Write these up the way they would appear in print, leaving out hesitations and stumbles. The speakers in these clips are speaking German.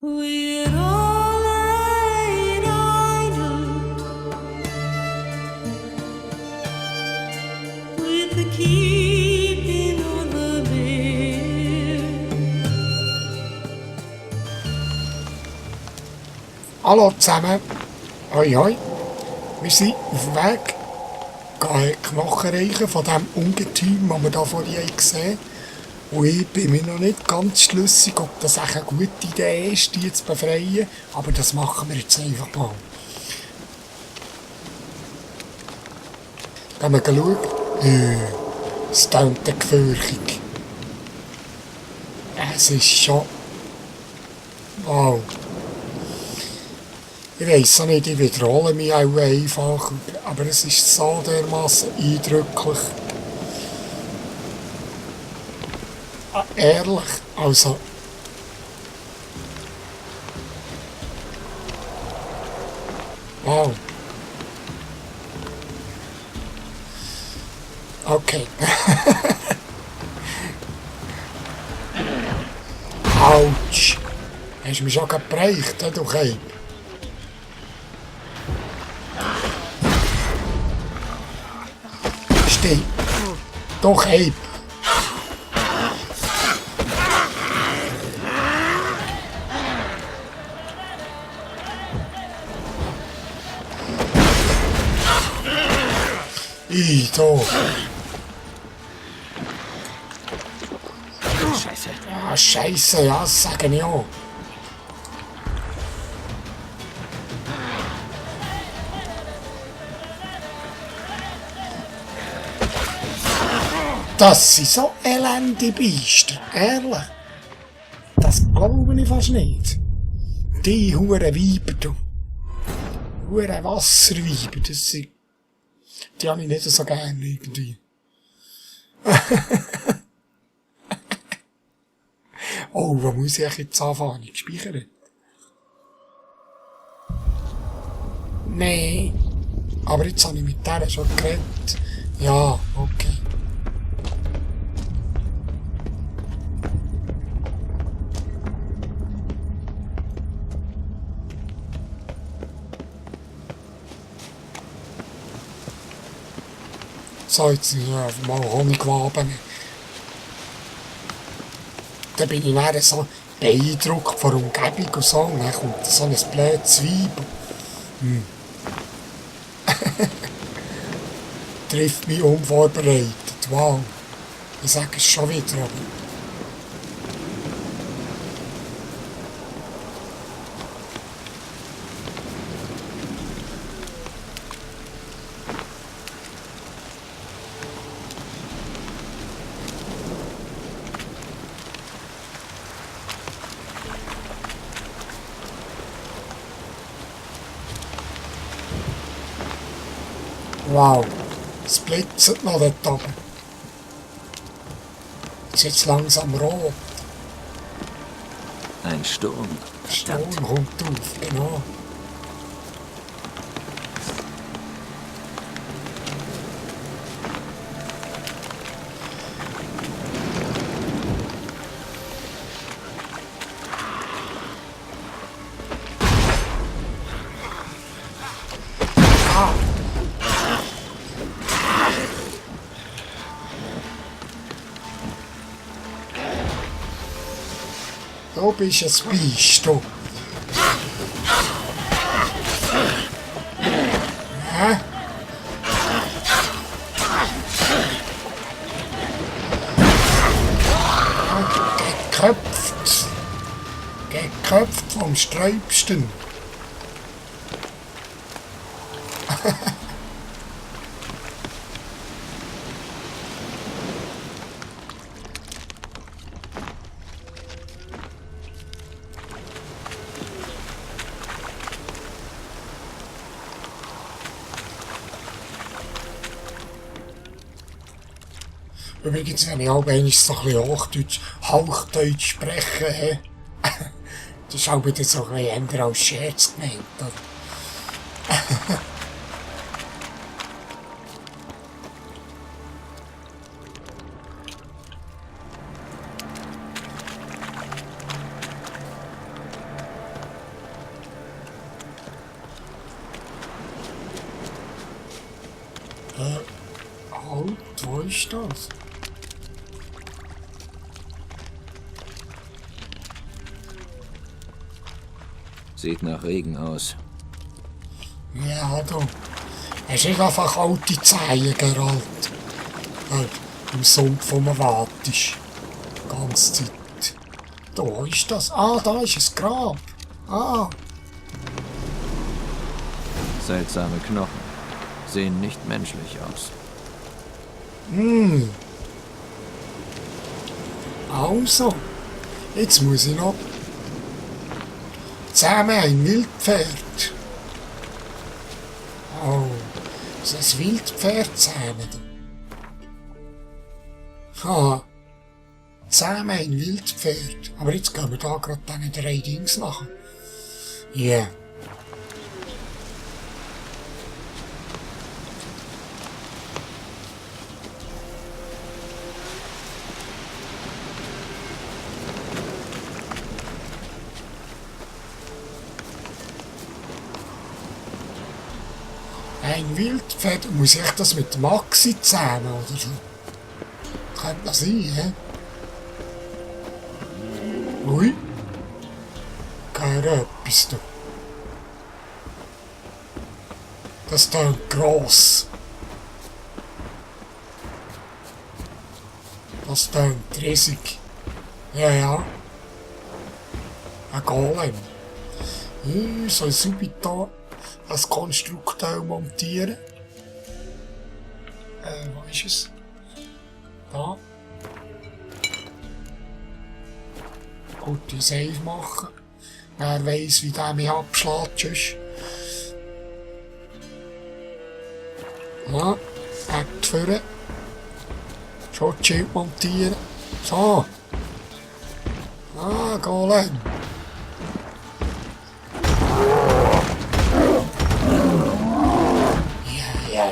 We're all idle with the keeping on the bill. Hallo zusammen, hoi hoi, wir sind auf dem Weg, gehen Knochen reichen von diesem Ungetüm, das wir hier vorhin gesehen haben. Und ich bin mir noch nicht ganz schlüssig, ob das echt eine gute Idee ist, die zu befreien, aber das machen wir jetzt einfach mal. Gehen wir schauen? Es klingt gefürchtig. Es ist schon... Wow. Ich weiss auch nicht, ich wiederhole mich auch einfach, aber es ist so dermassen eindrücklich. Ehrlich, also... Wow. Okay. Autsch. Hast du mich schon gebreicht, du Keib? Steh. Doch, Keib. Da. Scheiße. Ah, Scheiße, ja, das sage ich auch. Das sind so elende Biester, ehrlich. Das glaube ich fast nicht. Die hure Weiber, du. Hure Wasserweiber, das sind... Die habe ich nicht so gerne irgendwie. Oh, wo muss ich jetzt anfangen? Ich speichere. Nein. Aber jetzt habe ich mit der schon geredet. Ja, okay. So, jetzt mal Honigwaben. Da bin ich dann so beeindruckt von der Umgebung und so. Und dann kommt so ein blödes Weib. Trifft mich unvorbereitet. Wow. Ich sage es schon wieder, aber... Wow, es blitzert noch dort oben. Es ist jetzt langsam rot. Ein Sturm. Der Sturm kommt auf, genau. Du bist ein Biest, du. Hä? Geköpft. Geköpft vom Sträubsten. Übrigens, wenn ich auch einmal so ein bisschen Hochdeutsch spreche, das ist auch wieder so ein bisschen eher als Scherz gemeint. Oder? Und wo ist das? Sieht nach Regen aus. Ja, du. Es ist einfach alte Zehen, Geralt. Im Sumpf, wo man wartet. Die ganze Zeit. Da ist das. Ah, da ist ein Grab. Ah, Seltsame Knochen. Sehen nicht menschlich aus. also. Jetzt muss ich noch. Zusammen ein Wildpferd. Oh, ist ein Wildpferd zusammen? Ah, zusammen ein Wildpferd. Aber jetzt gehen wir da gerade diesen 3 Dings machen. Ja. Yeah. Ein Wildpferd, muss ich das mit Maxi zusammen oder so? Könnte das sein, hä? Ui. Gehört etwas da. Das tönt gross. Das tönt riesig. Ja, ja. Ein Golem. Ich soll subito als Konstrukteur montieren. Wo ist es? Da. Gute Save machen. Wer weiss, wie der mich abschlägt. Sonst. Ja, Act führen. Schutzschild montieren. So. Ah, Golem. Ja.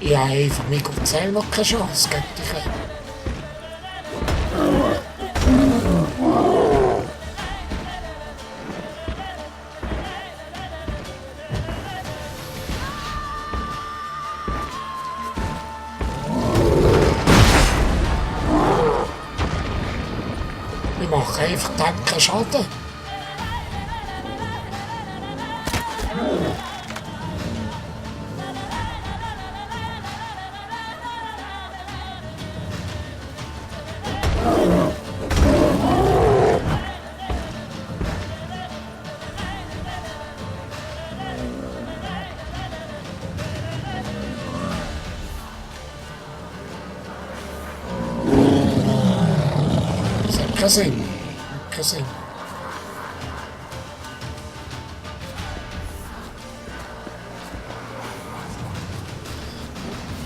Ich habe einfach mit Gott noch keine Chance gegen dich. Ich mache einfach dem keinen Schaden. Das hat keinen Sinn. Keinen Sinn.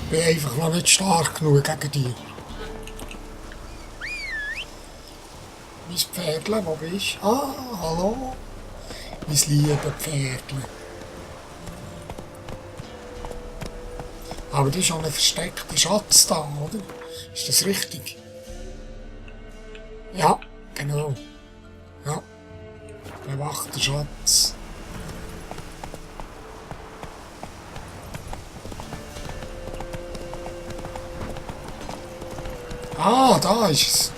Ich bin einfach noch nicht stark genug gegen die. Mein Pferdle, wo bist du? Ah, hallo. Mein liebes Pferdle. Aber das ist schon ein versteckter Schatz da, oder? Ist das richtig? Ja, genau. Ja. Bewachter Schatz. Ah, da ist es.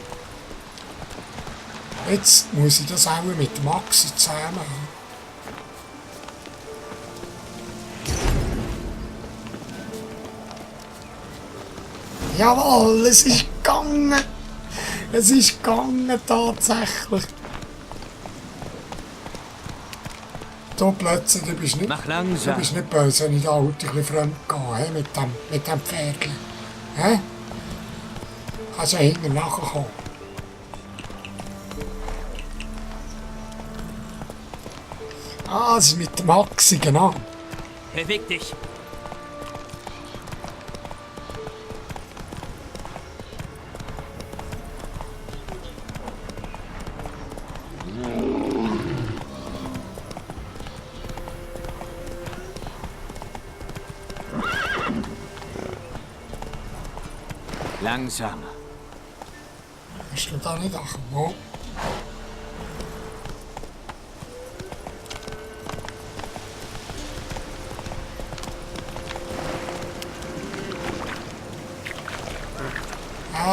Jetzt muss ich das auch mit Maxi zusammen haben. Jawohl, es ist gegangen. Es ist gegangen, tatsächlich. Du plötzlich, du bist nicht, Mach du langsam. bist nicht böse, wenn ich da heute ein bisschen fremd gehe, mit dem Pferdchen. Hä? Kannst ja hinten nachkommen. Ah, das ist mit dem Maxi, genau. Beweg dich. Langsamer. Hast du da nicht angekommen?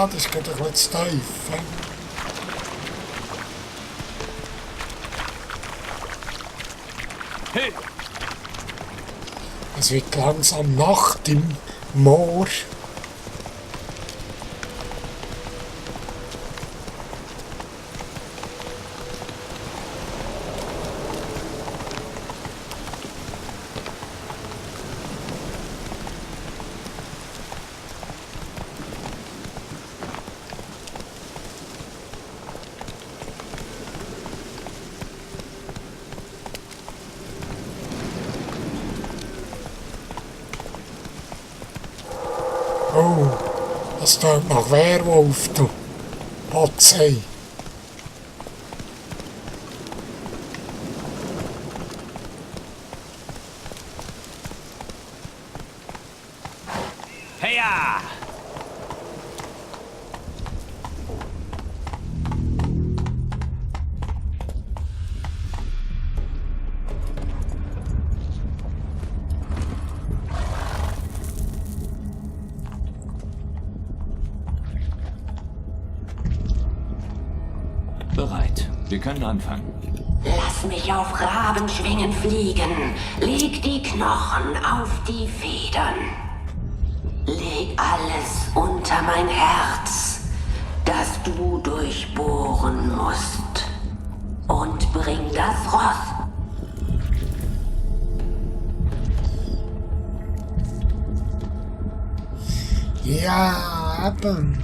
Ja, das ist gerade ein bisschen zu tief. Hey! Es wird langsam Nacht im Moor. Oh, das tönt nach Werwolf, du. Potzei. Heya! Bereit. Wir können anfangen. Lass mich auf Rabenschwingen fliegen. Leg die Knochen auf die Federn. Leg alles unter mein Herz, das du durchbohren musst. Und bring das Ross. Ja, eben.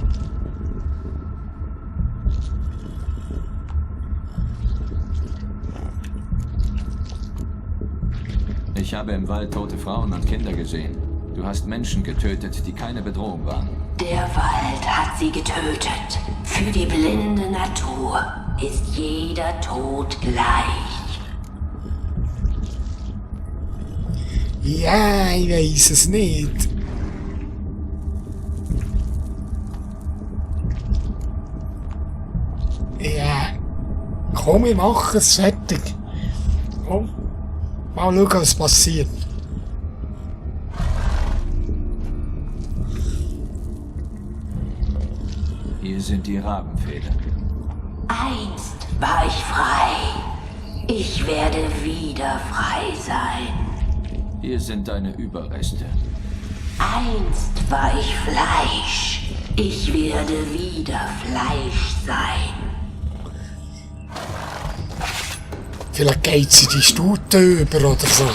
Ich habe im Wald tote Frauen und Kinder gesehen. Du hast Menschen getötet, die keine Bedrohung waren. Der Wald hat sie getötet. Für die blinde Natur ist jeder Tod gleich. Ja, ich weiß es nicht. Ja, komm, wir machen es fertig. Komm, mal schauen, was passiert. Hier sind die Rabenfedern. Einst war ich frei. Ich werde wieder frei sein. Hier sind deine Überreste. Einst war ich Fleisch. Ich werde wieder Fleisch sein. Vielleicht geht sie die Stute über oder so.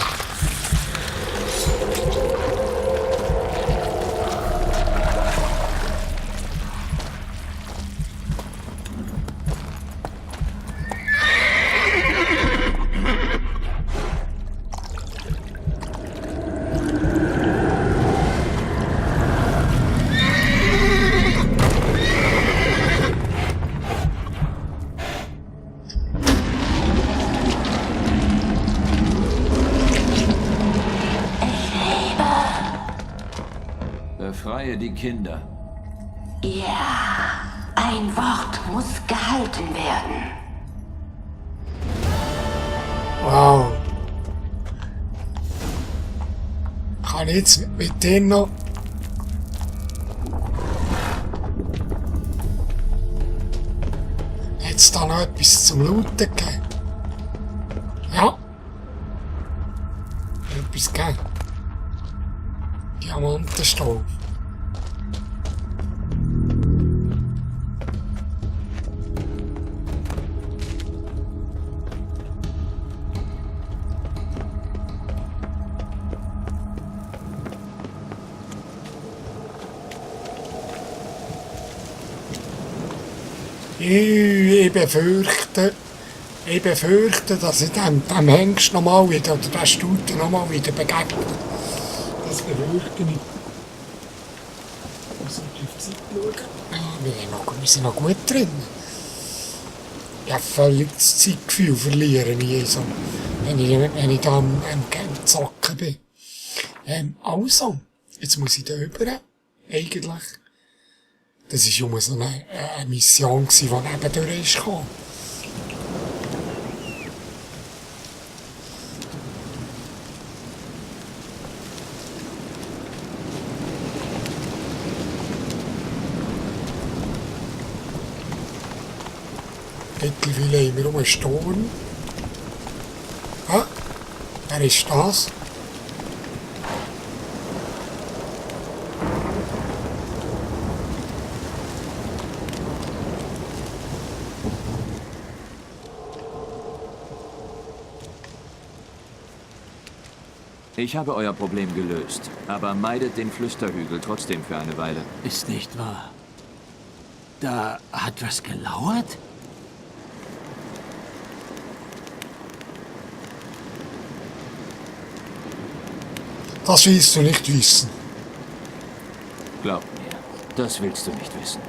Befreie die Kinder. Ja, ein Wort muss gehalten werden. Wow. Kann ich jetzt mit denen noch... Hat's da noch etwas zum Looten gegeben? Ja. Etwas gegeben. Diamantenstaub. Ich befürchte, dass ich dem Hengst nochmal wieder, oder der Stute nochmal wieder begegne. Das befürchte ich. Muss ich auf die Zeit schauen? Ja, wir sind noch gut drin. Ich habe völlig das Zeitgefühl verlieren, also, wenn ich da am Zocken bin. Also, jetzt muss ich da rüber, eigentlich. Das war immer so eine Mission, die nebendurch kam. überlegen wir um einen Sturm. Ah, wer ist das? Ich habe euer Problem gelöst, aber meidet den Flüsterhügel trotzdem für eine Weile. Ist nicht wahr. Da hat was gelauert? Das willst du nicht wissen. Glaub mir, das willst du nicht wissen.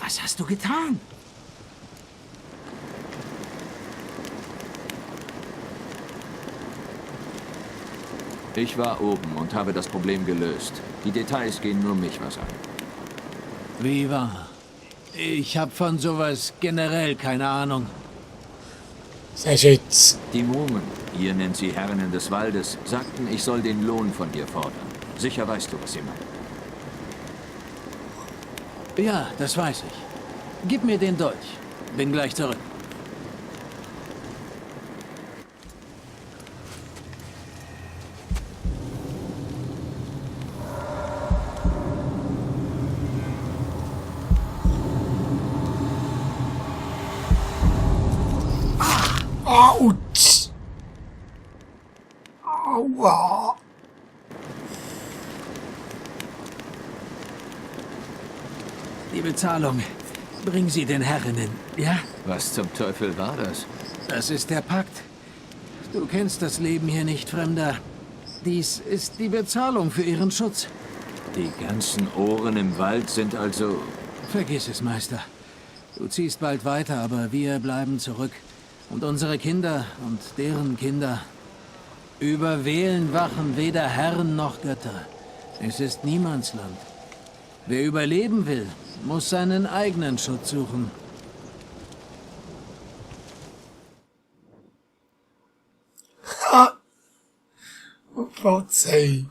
Was hast du getan? Ich war oben und habe das Problem gelöst. Die Details gehen nur mich was an. Wie war? Ich hab von sowas generell keine Ahnung. Sagst jetzt, Die Mumen, ihr nennt sie Herrinnen des Waldes, sagten, ich soll den Lohn von dir fordern. Sicher weißt du, was sie meinen. Ja, das weiß ich. Gib mir den Dolch. Bin gleich zurück. Autsch! Aua! Die Bezahlung. Bring sie den Herrinnen, ja? Was zum Teufel war das? Das ist der Pakt. Du kennst das Leben hier nicht, Fremder. Dies ist die Bezahlung für ihren Schutz. Die ganzen Ohren im Wald sind also... Vergiss es, Meister. Du ziehst bald weiter, aber wir bleiben zurück. Und unsere Kinder und deren Kinder. Über Wählen wachen weder Herren noch Götter. Es ist Niemandsland. Wer überleben will, muss seinen eigenen Schutz suchen. Verzeih.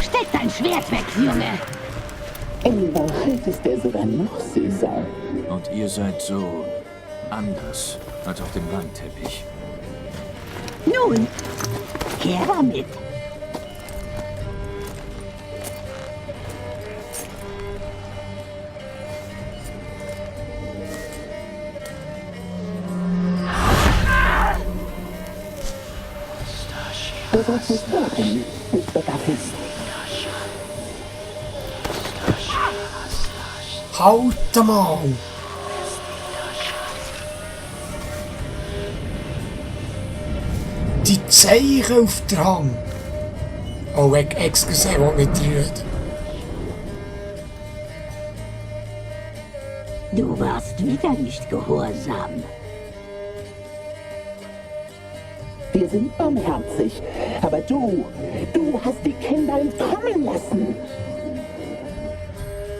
Steck dein Schwert weg, Junge! In Wahrheit ist er sogar noch süßer. Und ihr seid so... anders als auf dem Wandteppich. Nun, her damit! Du sollst nicht sagen, Mr. Gaffis. Halt mal! Die Zeichen auf der Hand. Oh, excuse, ich will nicht reden. Du warst wieder nicht gehorsam. Wir sind barmherzig, aber du hast die Kinder entkommen lassen.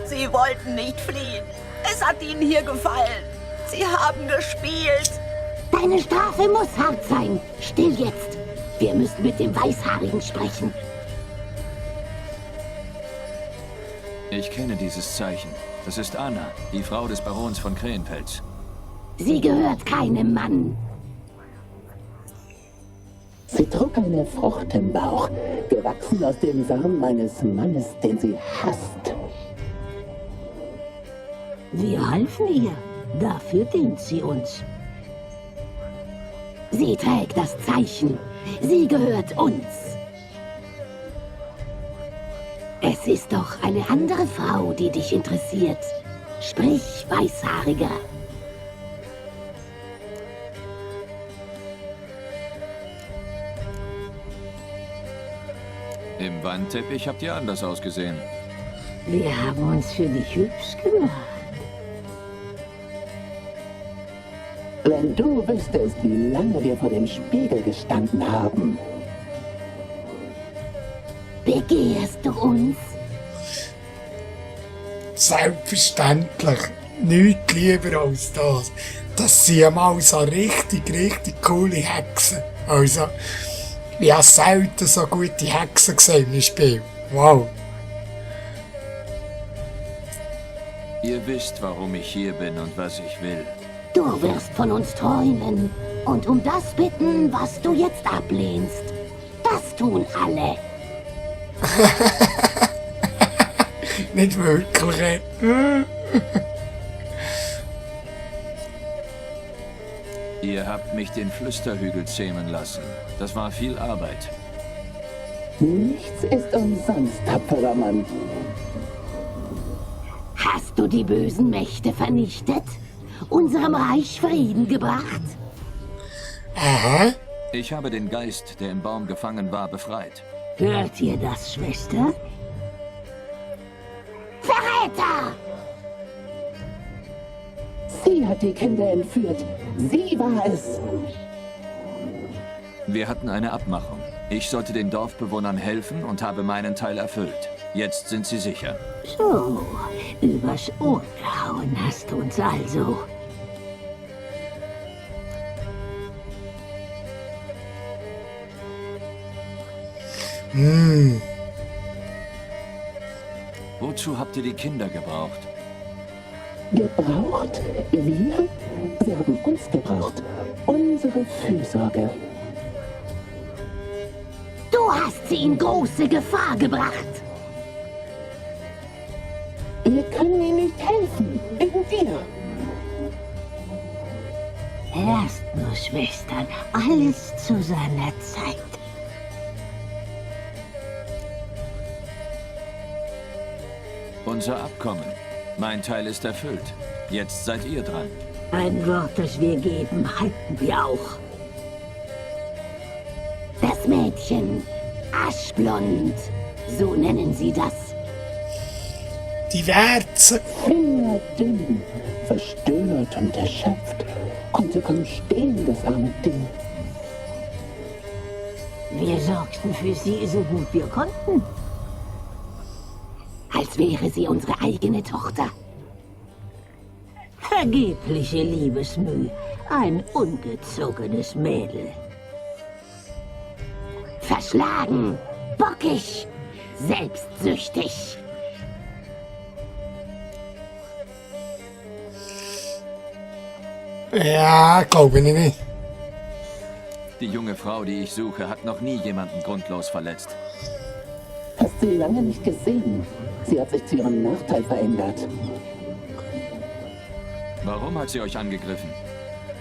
Sie wollten nicht fliehen. Es hat ihnen hier gefallen. Sie haben gespielt. Deine Strafe muss hart sein. Still jetzt. Wir müssen mit dem Weißhaarigen sprechen. Ich kenne dieses Zeichen. Das ist Anna, die Frau des Barons von Krähenpelz. Sie gehört keinem Mann. Sie trug eine Frucht im Bauch, gewachsen aus dem Samen meines Mannes, den sie hasst. Wir halfen ihr. Dafür dient sie uns. Sie trägt das Zeichen. Sie gehört uns. Es ist doch eine andere Frau, die dich interessiert. Sprich, Weißhaariger. Im Wandteppich habt ihr anders ausgesehen. Wir haben uns für dich hübsch gemacht. Wenn du wüsstest, wie lange wir vor dem Spiegel gestanden haben. Begehrst du uns? Selbstverständlich. Nichts lieber als das. Das sind mal so richtig coole Hexen. Also, ich habe selten so gute Hexen gesehen im Spiel. Wow. Ihr wisst, warum ich hier bin und was ich will. Du wirst von uns träumen und um das bitten, was du jetzt ablehnst. Das tun alle. Nicht wirklich. Ihr habt mich den Flüsterhügel zähmen lassen. Das war viel Arbeit. Nichts ist umsonst, tapferer Mann. Hast du die bösen Mächte vernichtet? Unserem Reich Frieden gebracht? Aha. Ich habe den Geist, der im Baum gefangen war, befreit. Hört ihr das, Schwester? Verräter! Sie hat die Kinder entführt. Sie war es. Wir hatten eine Abmachung. Ich sollte den Dorfbewohnern helfen und habe meinen Teil erfüllt. Jetzt sind sie sicher. So, übers Ohr gehauen hast du uns also. Wozu habt ihr die Kinder gebraucht? Gebraucht? Wir? Sie haben uns gebraucht. Unsere Fürsorge. Du hast sie in große Gefahr gebracht. Wir können ihnen nicht helfen. Wegen dir. Lasst nur, Schwestern, alles zu seiner Zeit. Unser Abkommen. Mein Teil ist erfüllt. Jetzt seid ihr dran. Ein Wort, das wir geben, halten wir auch. Das Mädchen, aschblond, so nennen sie das. Die Werze. Fingerdünn, verstört und erschöpft, konnte kaum stehen, das arme Ding. Wir sorgten für sie so gut wir konnten. Als wäre sie unsere eigene Tochter. Vergebliche Liebesmüh, ein ungezogenes Mädel. Verschlagen, bockig, selbstsüchtig. Ja, glaube ich nicht. Die junge Frau, die ich suche, hat noch nie jemanden grundlos verletzt. Hast sie lange nicht gesehen. Sie hat sich zu ihrem Nachteil verändert. Warum hat sie euch angegriffen?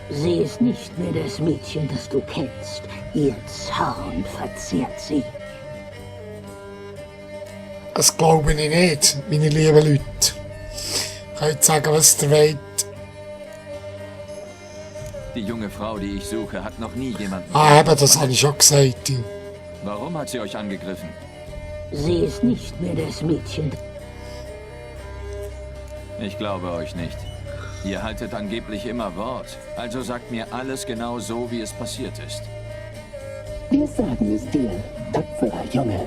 Sie ist nicht mehr das Mädchen, das du kennst. Ihr Zorn verzehrt sie. Das glaube ich nicht, meine lieben Leute. Könnt sagen, was ihr wollt. Die junge Frau, die ich suche, hat noch nie jemanden... Ah, eben, das habe ich schon gesagt. Warum hat sie euch angegriffen? Sie ist nicht mehr das Mädchen. Ich glaube euch nicht. Ihr haltet angeblich immer Wort. Also sagt mir alles genau so, wie es passiert ist. Wir sagen es dir, tapferer Junge.